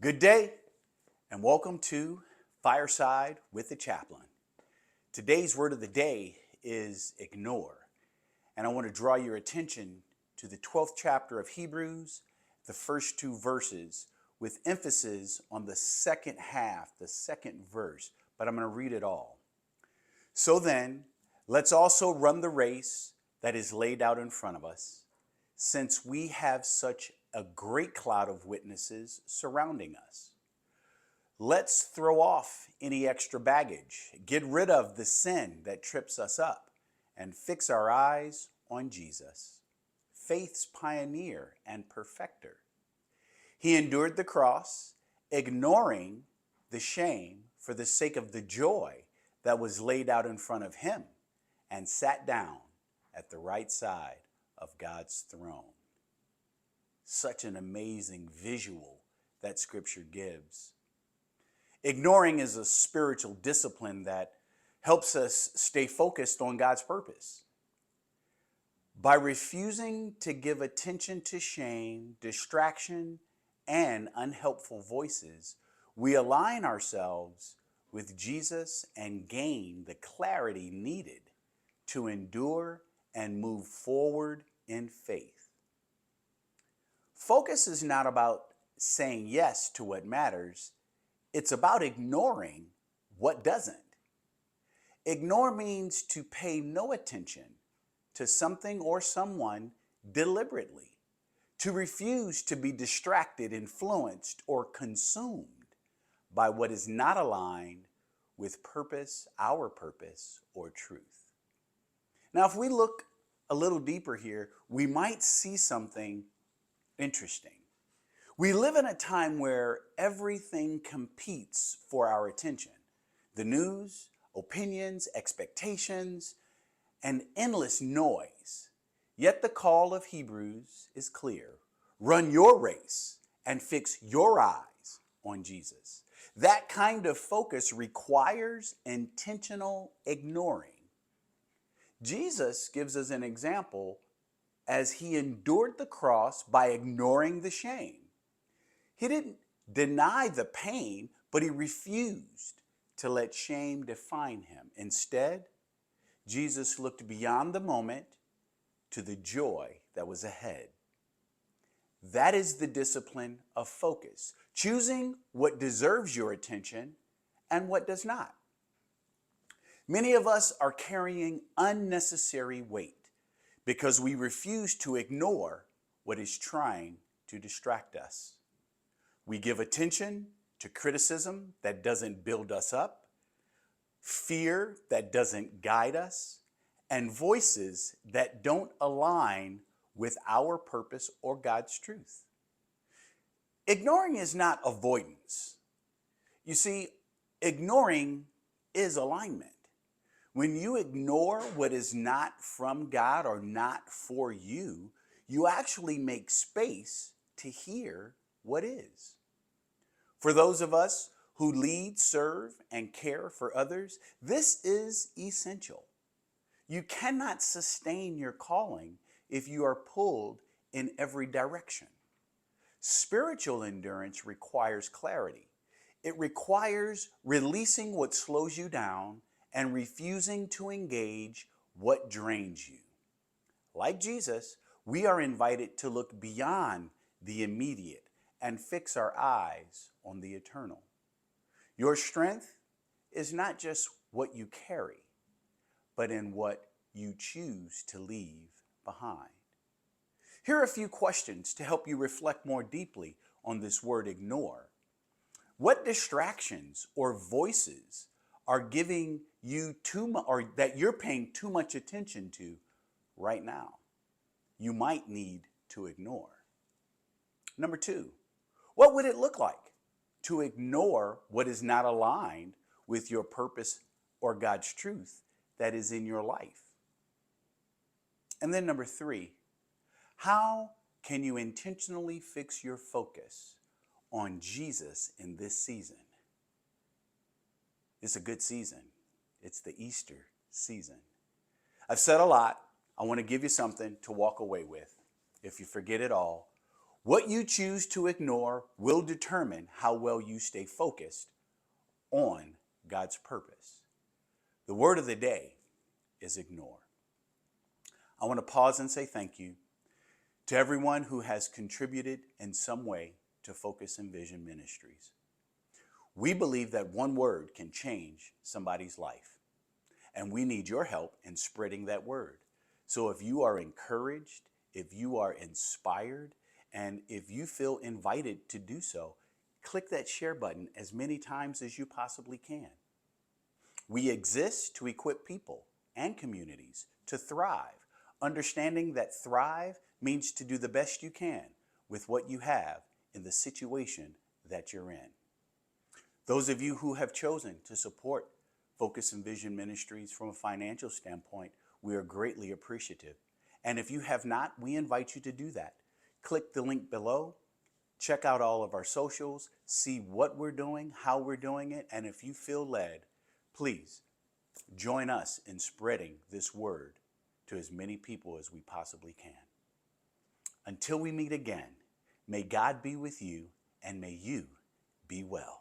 Good day and welcome to Fireside with the Chaplain. Today's word of the day is ignore. And I want to draw your attention to the 12th chapter of Hebrews, the first two verses, with emphasis on the second half, the second verse. But I'm going to read it all. So then, let's also run the race that is laid out in front of us, since we have such a great cloud of witnesses surrounding us. Let's throw off any extra baggage, get rid of the sin that trips us up, and fix our eyes on Jesus, faith's pioneer and perfecter. He endured the cross, ignoring the shame for the sake of the joy that was laid out in front of him, and sat down at the right side of God's throne. Such an amazing visual that Scripture gives. Ignoring is a spiritual discipline that helps us stay focused on God's purpose. By refusing to give attention to shame, distraction, and unhelpful voices, we align ourselves with Jesus and gain the clarity needed to endure and move forward in faith. Focus is not about saying yes to what matters. It's about ignoring what doesn't. Ignore means to pay no attention to something or someone deliberately, to refuse to be distracted, influenced, or consumed by what is not aligned with purpose, our purpose, or truth. Now, if we look a little deeper here, we might see something interesting. We live in a time where everything competes for our attention. The news, opinions, expectations, and endless noise. Yet the call of Hebrews is clear. Run your race and fix your eyes on Jesus. That kind of focus requires intentional ignoring. Jesus gives us an example as he endured the cross by ignoring the shame. He didn't deny the pain, but he refused to let shame define him. Instead, Jesus looked beyond the moment to the joy that was ahead. That is the discipline of focus, choosing what deserves your attention and what does not. Many of us are carrying unnecessary weight because we refuse to ignore what is trying to distract us. We give attention to criticism that doesn't build us up, fear that doesn't guide us, and voices that don't align with our purpose or God's truth. Ignoring is not avoidance. You see, ignoring is alignment. When you ignore what is not from God or not for you, you actually make space to hear what is. For those of us who lead, serve, and care for others, this is essential. You cannot sustain your calling if you are pulled in every direction. Spiritual endurance requires clarity. It requires releasing what slows you down and refusing to engage what drains you. Like Jesus, we are invited to look beyond the immediate and fix our eyes on the eternal. Your strength is not just what you carry, but in what you choose to leave behind. Here are a few questions to help you reflect more deeply on this word ignore. What distractions or voices are giving you too much, or that you're paying too much attention to right now? You might need to ignore. Number two, what would it look like to ignore what is not aligned with your purpose or God's truth that is in your life? And then number three, how can you intentionally fix your focus on Jesus in this season? It's a good season. It's the Easter season. I've said a lot. I want to give you something to walk away with. If you forget it all, What you choose to ignore will determine how well you stay focused on God's purpose. The word of the day is ignore. I want to pause and say thank you to everyone who has contributed in some way to Focus and Vision Ministries. We believe that one word can change somebody's life, and we need your help in spreading that word. So if you are encouraged, if you are inspired, and if you feel invited to do so, click that share button as many times as you possibly can. We exist to equip people and communities to thrive, understanding that thrive means to do the best you can with what you have in the situation that you're in. Those of you who have chosen to support Focus and Vision Ministries from a financial standpoint, we are greatly appreciative. And if you have not, we invite you to do that. Click the link below, check out all of our socials, see what we're doing, how we're doing it, and if you feel led, please join us in spreading this word to as many people as we possibly can. Until we meet again, may God be with you and may you be well.